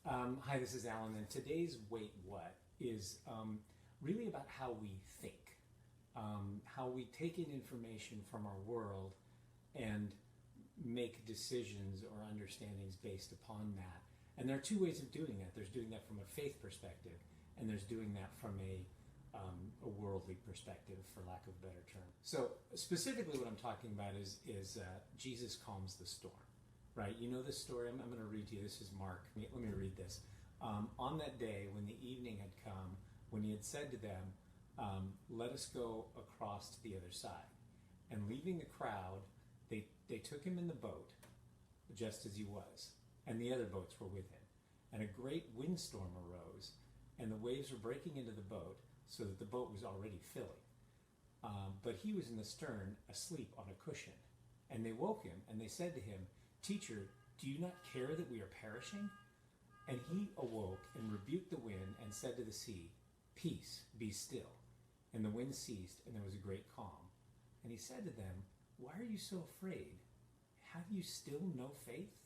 Hi, this is Alan, and today's Wait What is really about how we think, how we take in information from our world and make decisions or understandings based upon that. And there are two ways of doing that. There's doing that from a faith perspective, and there's doing that from a worldly perspective, for lack of a better term. So specifically what I'm talking about is Jesus calms the storm. Right, you know this story. I'm going to read to you. This is Mark. Let me read this. On that day, when the evening had come, when he had said to them, "Let us go across to the other side," and leaving the crowd, they took him in the boat, just as he was, and the other boats were with him. And a great windstorm arose, and the waves were breaking into the boat, so that the boat was already filling. But he was in the stern, asleep on a cushion. And they woke him, and they said to him, "Teacher, do you not care that we are perishing?" And he awoke and rebuked the wind and said to the sea, "Peace, be still." And the wind ceased, and there was a great calm. And he said to them, "Why are you so afraid? Have you still no faith?"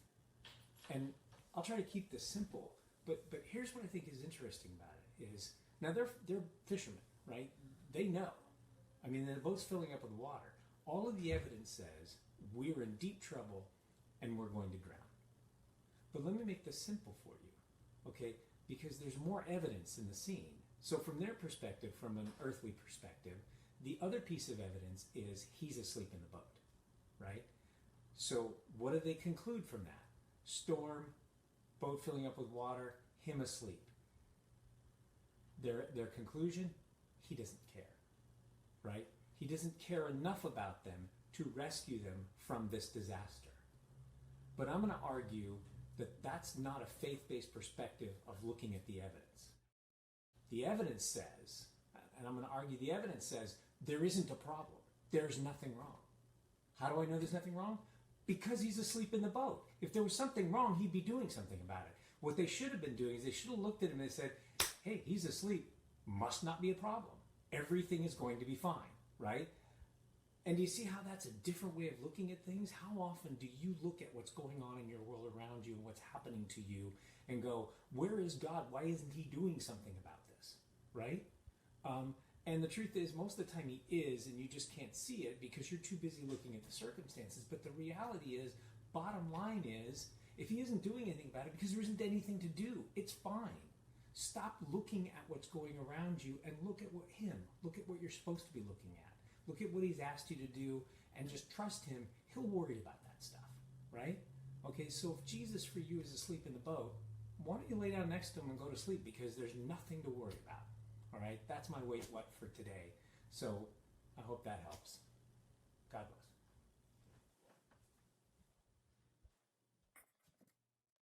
And I'll try to keep this simple, but here's what I think is interesting about it is, now they're fishermen, right? They know. I mean, the boat's filling up with water. All of the evidence says we're in deep trouble and we're going to drown. But let me make this simple for you, okay? Because there's more evidence in the scene. So from their perspective, from an earthly perspective, the other piece of evidence is he's asleep in the boat, right? So what do they conclude from that? Storm, boat filling up with water, him asleep. Their conclusion, he doesn't care, right? He doesn't care enough about them to rescue them from this disaster. But I'm going to argue that that's not a faith-based perspective of looking at the evidence. The evidence says, and I'm going to argue the evidence says, there isn't a problem. There's nothing wrong. How do I know there's nothing wrong? Because he's asleep in the boat. If there was something wrong, he'd be doing something about it. What they should have been doing is they should have looked at him and said, "Hey, he's asleep. Must not be a problem. Everything is going to be fine," right? And do you see how that's a different way of looking at things? How often do you look at what's going on in your world around you and what's happening to you and go, where is God? Why isn't he doing something about this, right? And the truth is, most of the time he is, and you just can't see it because you're too busy looking at the circumstances. But the reality is, bottom line is, if he isn't doing anything about it because there isn't anything to do, it's fine. Stop looking at what's going around you and look at look at what you're supposed to be looking at. Look at what he's asked you to do and just trust him. He'll worry about that stuff, right? Okay, so if Jesus for you is asleep in the boat, why don't you lay down next to him and go to sleep, because there's nothing to worry about, all right? That's my Wait What for today. So I hope that helps. God bless.